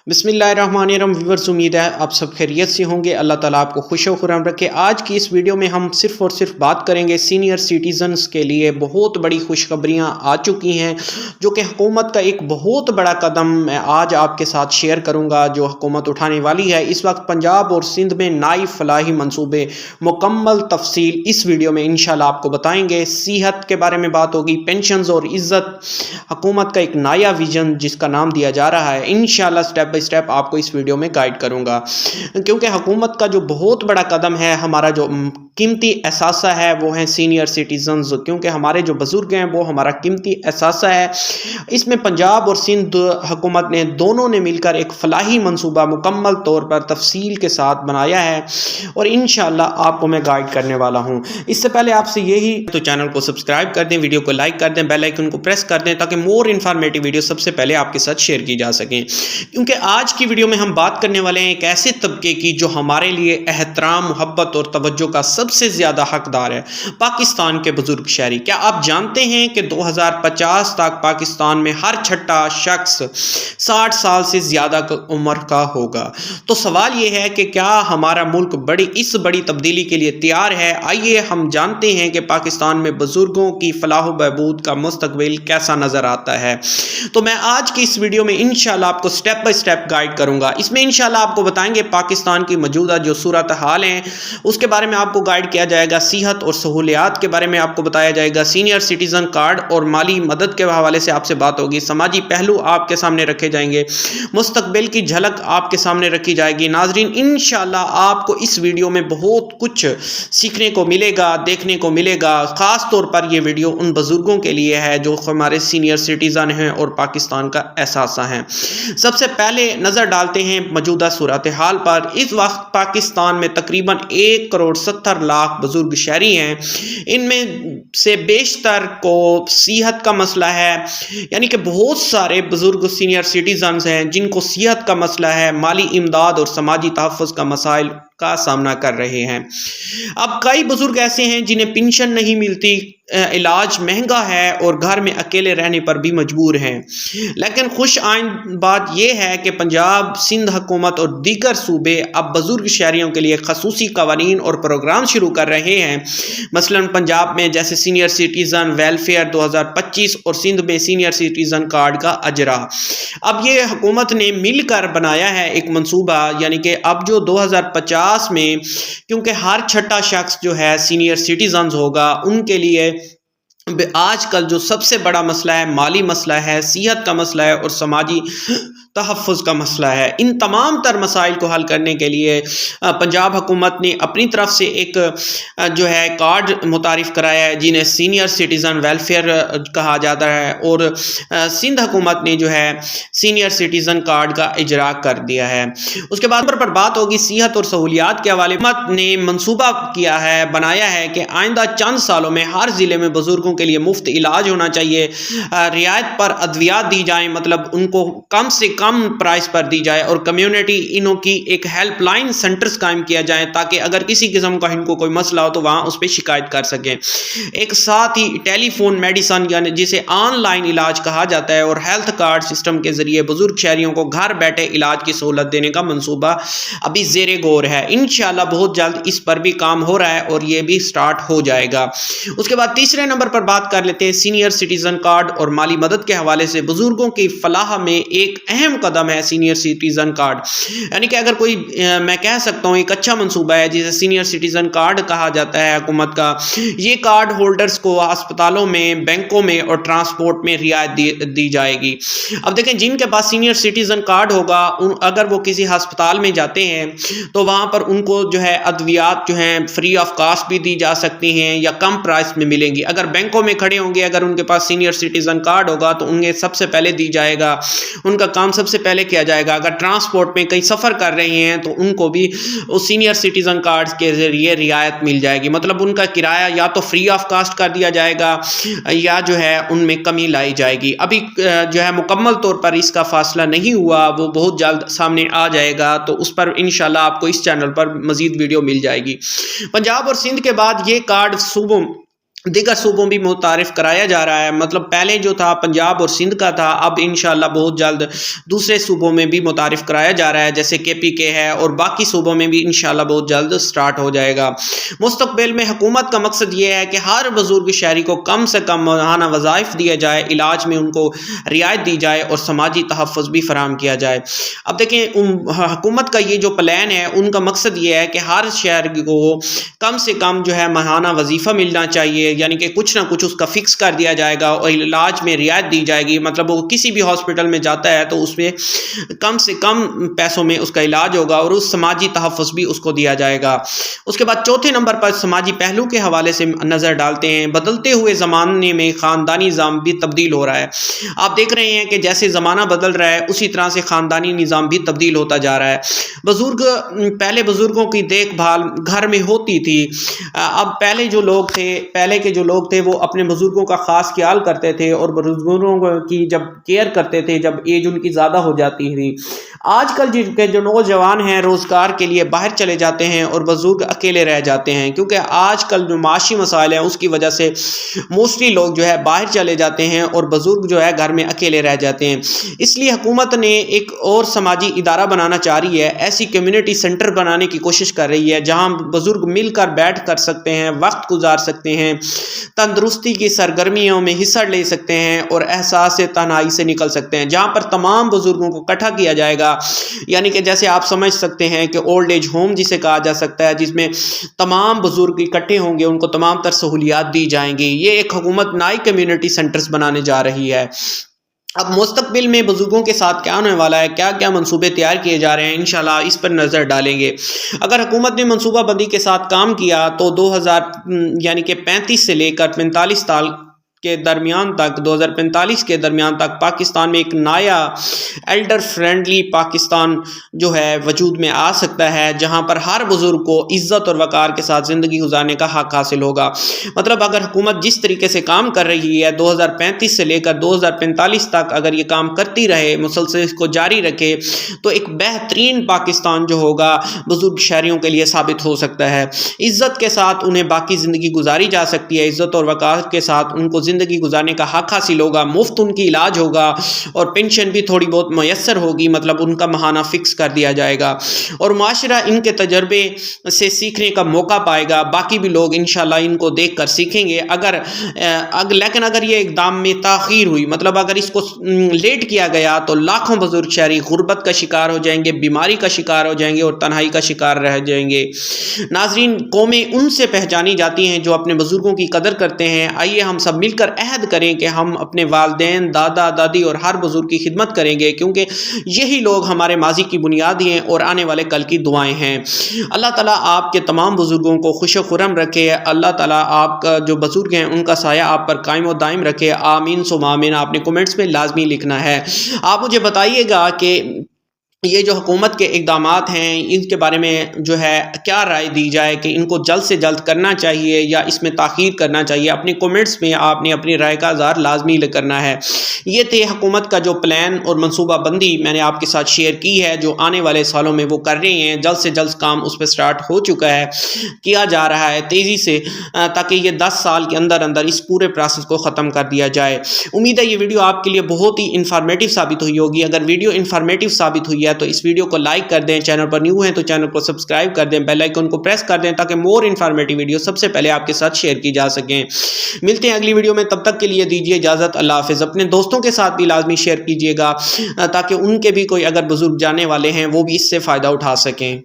बिस्मिल्लाहिर्रहमानिर्रहीम। व्यूअर्स, उम्मीद है आप सब खैरियत से होंगे। अल्लाह ताला आपको खुश व खुर्रम रखे। आज की इस वीडियो में हम सिर्फ और सिर्फ बात करेंगे सीनियर सिटीजन्स के लिए बहुत बड़ी खुशखबरियां आ चुकी हैं, जो कि हुकूमत का एक बहुत बड़ा कदम मैं आज आपके साथ शेयर करूंगा जो हुकूमत उठाने वाली है। इस वक्त पंजाब और सिंध में नई फलाही मंसूबे मुकम्मल तफसील इस वीडियो में इंशाल्लाह आपको बताएंगे। सेहत के बारे में बात होगी, पेंशन्स और इज्जत, हुकूमत का एक नया विजन जिसका नाम दिया जा रहा है। इंशाल्लाह स्टेप बाय स्टेप आपको इस वीडियो में गाइड करूंगा, क्योंकि हुकूमत का जो बहुत बड़ा कदम है, हमारा जो कीमती एहसासा है वो है सीनियर सिटीजन्स, क्योंकि हमारे जो बुजुर्ग हैं वो हमारा कीमती एहसासा है। इसमें पंजाब और सिंध हुकूमत ने दोनों ने मिलकर एक फलाही मंसूबा मुकम्मल तौर पर तफसील के साथ बनाया है और इंशाल्लाह आपको मैं गाइड करने वाला हूं। इससे पहले आपसे यही तो चैनल को सब्सक्राइब कर दें, वीडियो को लाइक कर दें, बेल आइकन को प्रेस कर दें ताकि मोर इन्फॉर्मेटिव वीडियो सबसे पहले आपके साथ शेयर की जा सकें। क्योंकि आज की वीडियो में हम बात करने वाले हैं एक ऐसे तबके की जो हमारे लिए एहतराम, मोहब्बत और तवज्जो का सबसे ज्यादा हकदार है, पाकिस्तान के बुजुर्ग शहरी। क्या आप जानते हैं कि 2050 तक पाकिस्तान में हर छठा शख्स 60 साल से ज्यादा उम्र का होगा? तो सवाल यह है कि क्या हमारा मुल्क इस बड़ी तब्दीली के लिए तैयार है? आइए हम जानते हैं कि पाकिस्तान में बुजुर्गों की फलाह बहबूद का मुस्तकबिल कैसा नजर आता है। तो मैं आज की इस वीडियो में इंशाल्लाह आपको स्टेप बाय स्टेप गाइड करूंगा। इसमें इंशाल्लाह आपको बताएंगे पाकिस्तान की मौजूदा जो सूरत हाल है उसके बारे में आपको गाइड किया जाएगा, सेहत और सहूलियात के बारे में आपको बताया जाएगा, सीनियर सिटीजन कार्ड और माली मदद के हवाले से आपसे बात होगी, समाजी पहलू आपके सामने रखे जाएंगे, मुस्तकबिल की झलक आपके सामने रखी जाएगी। नाजरीन, इंशाल्लाह आपको इस वीडियो में बहुत कुछ सीखने को मिलेगा, देखने को मिलेगा। खास तौर पर यह वीडियो उन बुजुर्गों के लिए है जो हमारे सीनियर सिटीजन हैं और पाकिस्तान का एहसासा है। सबसे पहले नजर डालते हैं मौजूदा सूरत हाल पर। इस वक्त पाकिस्तान में तकरीबन 1,70,00,000 बुजुर्ग शहरी हैं। इनमें से बेशतर को सेहत का मसला है, यानी कि बहुत सारे बुजुर्ग सीनियर सिटीजन्स हैं जिनको सेहत का मसला है, माली इमदाद और समाजी तहफ़्फ़ुज़ का मसाइल का सामना कर रहे हैं। अब कई बुजुर्ग ऐसे हैं जिन्हें पेंशन नहीं मिलती, इलाज महंगा है और घर में अकेले रहने पर भी मजबूर हैं। लेकिन खुश आइंद बात यह है कि पंजाब, सिंध हुकूमत और दीगर सूबे अब बुजुर्ग शहरियों के लिए खसूसी कवानीन और प्रोग्राम शुरू कर रहे हैं। मसलन पंजाब में जैसे सीनियर सिटीजन वेलफेयर 2025 और सिंध में सीनियर सिटीजन कार्ड का अजरा। अब ये हुकूमत ने मिलकर बनाया है एक मंसूबा, यानी कि अब जो 2050 में, क्योंकि हर छठा शख्स जो है सीनियर सिटीजन होगा, उनके लिए आजकल जो सबसे बड़ा मसला है माली मसला है, सेहत का मसला है और समाजी तहफ़्फ़ुज़ का मसला है। इन तमाम तर मसाइल को हल करने के लिए पंजाब हुकूमत ने अपनी तरफ से एक जो है कार्ड मुतारिफ़ कराया है जिन्हें सीनियर सिटीज़न वेलफेयर कहा जाता है, और सिंध हुकूमत ने जो है सीनियर सिटीज़न कार्ड का इजरा कर दिया है। उसके बाद पर बात होगी सेहत और सहूलियात के हवाले। हुकूमत ने मनसूबा किया है, बनाया है कि आइंदा चंद सालों में हर ज़िले में बुजुर्गों के लिए मुफ्त इलाज होना चाहिए, रियायत पर अद्वियात दी जाए, मतलब उनको कम से कम प्राइस पर दी जाए, और कम्युनिटी इनों की एक हेल्पलाइन सेंटर्स कायम किया जाए ताकि अगर किसी किस्म का इनको कोई मसला हो तो वहाँ उस पर शिकायत कर सकें। एक साथ ही टेलीफोन मेडिसन, यानी जिसे ऑनलाइन इलाज कहा जाता है, और हेल्थ कार्ड सिस्टम के जरिए बुजुर्ग शहरियों को घर बैठे इलाज की सहूलत देने का मंसूबा अभी ज़ेरे गौर है। इंशाल्लाह बहुत जल्द इस पर भी काम हो रहा है और ये भी स्टार्ट हो जाएगा। उसके बाद तीसरे नंबर पर बात कर लेते हैं सीनियर सिटीजन कार्ड और माली मदद के हवाले से। बुजुर्गों की फलाह में एक अहम कदम है सीनियर सिटीजन कार्ड, यानी कि अगर कोई मैं कह सकता हूँ एक अच्छा मंसूबा है जिसे सीनियर सिटीजन कार्ड कहा जाता है हुकूमत का। ये कार्ड होल्डर्स को अस्पतालों में, बैंकों में और ट्रांसपोर्ट में रियायत दी जाएगी। अब देखें, जिनके पास सीनियर सिटीजन कार्ड होगा, अगर वो किसी अस्पताल में जाते हैं तो वहाँ पर उनको जो है अद्वियात जो है फ्री ऑफ कास्ट भी दी जा सकती हैं या कम प्राइस में मिलेंगी। अगर बैंकों में खड़े होंगे, अगर उनके पास सीनियर सिटीजन कार्ड होगा तो उन्हें सबसे पहले दी जाएगा, उनका काम सबसे पहले किया जाएगा। अगर ट्रांसपोर्ट में कहीं सफ़र कर रहे हैं तो उनको भी उस सीनियर सिटीजन कार्ड के ज़रिए रियायत मिल जाएगी, मतलब उनका किराया या तो फ्री ऑफ कास्ट कर दिया जाएगा या जो है उनमें कमी लाई जाएगी। अभी जो है मुकम्मल तौर पर इसका फासला नहीं हुआ, वो बहुत जल्द सामने आ जाएगा, तो उस पर इंशाल्लाह आपको इस चैनल पर मज़ीद वीडियो मिल जाएगी। पंजाब और सिंध के बाद ये कार्ड دیگر صوبوں بھی متعارف کرایا جا رہا ہے، مطلب پہلے جو تھا پنجاب اور سندھ کا تھا، اب انشاءاللہ بہت جلد دوسرے صوبوں میں بھی متعارف کرایا جا رہا ہے، جیسے KPK ہے، اور باقی صوبوں میں بھی انشاءاللہ بہت جلد سٹارٹ ہو جائے گا۔ مستقبل میں حکومت کا مقصد یہ ہے کہ ہر بزرگ شہری کو کم سے کم ماہانہ وظائف دیا جائے، علاج میں ان کو رعایت دی جائے اور سماجی تحفظ بھی فراہم کیا جائے۔ اب دیکھیں حکومت کا یہ جو پلان ہے ان کا مقصد یہ ہے کہ ہر شہری کو کم سے کم جو ہے ماہانہ وظیفہ ملنا چاہیے، یعنی کہ کچھ نہ کچھ اس کا فکس کر دیا جائے گا اور علاج میں رعایت دی جائے گی، مطلب وہ کسی بھی ہاسپٹل میں جاتا ہے تو اس میں کم سے کم پیسوں میں اس کا علاج ہوگا اور اس سماجی تحفظ بھی اس کو دیا جائے گا۔ اس کے بعد چوتھے نمبر پر سماجی پہلو کے حوالے سے نظر ڈالتے ہیں۔ بدلتے ہوئے زمانے میں خاندانی نظام بھی تبدیل ہو رہا ہے۔ آپ دیکھ رہے ہیں کہ جیسے زمانہ بدل رہا ہے اسی طرح سے خاندانی نظام بھی تبدیل ہوتا جا رہا ہے۔ پہلے بزرگوں کی دیکھ بھال گھر میں ہوتی تھی، اب پہلے کے جو لوگ تھے وہ اپنے بزرگوں کا خاص خیال کرتے تھے اور بزرگوں کی جب کیئر کرتے تھے جب ایج ان کی زیادہ ہو جاتی تھی۔ آج کل کے جو نوجوان ہیں روزگار کے لیے باہر چلے جاتے ہیں اور بزرگ اکیلے رہ جاتے ہیں، کیونکہ آج کل جو معاشی مسائل ہیں اس کی وجہ سے موسٹلی لوگ جو ہے باہر چلے جاتے ہیں اور بزرگ جو ہے گھر میں اکیلے رہ جاتے ہیں۔ اس لیے حکومت نے ایک اور سماجی ادارہ بنانا چاہ رہی ہے، ایسی کمیونٹی سینٹر بنانے کی کوشش کر رہی ہے جہاں بزرگ مل کر بیٹھ کر سکتے ہیں، وقت گزار سکتے ہیں، تندرستی کی سرگرمیوں میں حصہ لے سکتے ہیں اور احساس تنہائی سے نکل سکتے ہیں، جہاں پر تمام بزرگوں کو اکٹھا کیا جائے گا، یعنی کہ جیسے آپ سمجھ سکتے ہیں کہ اولڈ ایج ہوم جسے کہا جا سکتا ہے، جس میں تمام بزرگ اکٹھے ہوں گے، ان کو تمام تر سہولیات دی جائیں گی۔ یہ ایک حکومت نئی کمیونٹی سینٹرز بنانے جا رہی ہے۔ اب مستقبل میں بزرگوں کے ساتھ کیا ہونے والا ہے، کیا کیا منصوبے تیار کیے جا رہے ہیں، انشاءاللہ اس پر نظر ڈالیں گے۔ اگر حکومت نے منصوبہ بندی کے ساتھ کام کیا تو 2035 سے لے کر 45 سال کے درمیان تک 2045 کے درمیان تک پاکستان میں ایک نیا ایلڈر فرینڈلی پاکستان جو ہے وجود میں آ سکتا ہے، جہاں پر ہر بزرگ کو عزت اور وقار کے ساتھ زندگی گزارنے کا حق حاصل ہوگا۔ مطلب اگر حکومت جس طریقے سے کام کر رہی ہے 2035 سے لے کر 2045 تک اگر یہ کام کرتی رہے، مسلسل اس کو جاری رکھے، تو ایک بہترین پاکستان جو ہوگا بزرگ شہریوں کے لیے ثابت ہو سکتا ہے۔ عزت کے ساتھ انہیں باقی زندگی گزاری جا سکتی ہے، عزت اور وقار کے ساتھ ان کو زندگی گزارنے کا حق حاصل ہوگا، مفت ان کی علاج ہوگا اور پینشن بھی تھوڑی بہت میسر ہوگی، مطلب ان کا ماہانہ فکس کر دیا جائے گا اور معاشرہ ان کے تجربے سے سیکھنے کا موقع پائے گا۔ باقی بھی لوگ انشاءاللہ ان کو دیکھ کر سیکھیں گے۔ لیکن اگر یہ اقدام میں تاخیر ہوئی، مطلب اگر اس کو لیٹ کیا گیا تو لاکھوں بزرگ شہری غربت کا شکار ہو جائیں گے، بیماری کا شکار ہو جائیں گے اور تنہائی کا شکار رہ جائیں گے۔ ناظرین، قومیں ان سے پہچانی جاتی ہیں جو اپنے بزرگوں کی قدر کرتے ہیں۔ آئیے ہم سب مل کر عہد کریں کہ ہم اپنے والدین، دادا دادی اور ہر بزرگ کی خدمت کریں گے، کیونکہ یہی لوگ ہمارے ماضی کی بنیاد ہیں اور آنے والے کل کی دعائیں ہیں۔ اللہ تعالیٰ آپ کے تمام بزرگوں کو خوش و خرم رکھے۔ اللہ تعالیٰ آپ کا جو بزرگ ہیں ان کا سایہ آپ پر قائم و دائم رکھے۔ آمین ثم آمین۔ آپ نے کمنٹس میں لازمی لکھنا ہے۔ آپ مجھے بتائیے گا کہ یہ جو حکومت کے اقدامات ہیں ان کے بارے میں جو ہے کیا رائے دی جائے کہ ان کو جلد سے جلد کرنا چاہیے یا اس میں تاخیر کرنا چاہیے؟ اپنے کمنٹس میں آپ نے اپنی رائے کا اظہار لازمی کرنا ہے۔ یہ تھے حکومت کا جو پلان اور منصوبہ بندی میں نے آپ کے ساتھ شیئر کی ہے، جو آنے والے سالوں میں وہ کر رہے ہیں۔ جلد سے جلد کام اس پہ سٹارٹ ہو چکا ہے، کیا جا رہا ہے تیزی سے، تاکہ یہ 10 سال کے اندر اس پورے پروسیس کو ختم کر دیا جائے۔ امید ہے یہ ویڈیو آپ کے لیے بہت ہی انفارمیٹیو ثابت ہوئی ہوگی۔ اگر ویڈیو انفارمیٹیو ثابت ہوئی ہے تو اس ویڈیو کو لائک کر دیں، چینل پر نیو ہیں تو چینل کو سبسکرائب کر دیں، بیل آئیکن کو پریس کر دیں تاکہ مور انفارمیٹیو ویڈیو سب سے پہلے آپ کے ساتھ شیئر کی جا سکیں۔ ملتے ہیں اگلی ویڈیو میں، تب تک کے لیے دیجیے اجازت، اللہ حافظ۔ اپنے دوستوں کے ساتھ بھی لازمی شیئر کیجیے گا تاکہ ان کے بھی کوئی اگر بزرگ جانے والے ہیں وہ بھی اس سے فائدہ اٹھا سکیں۔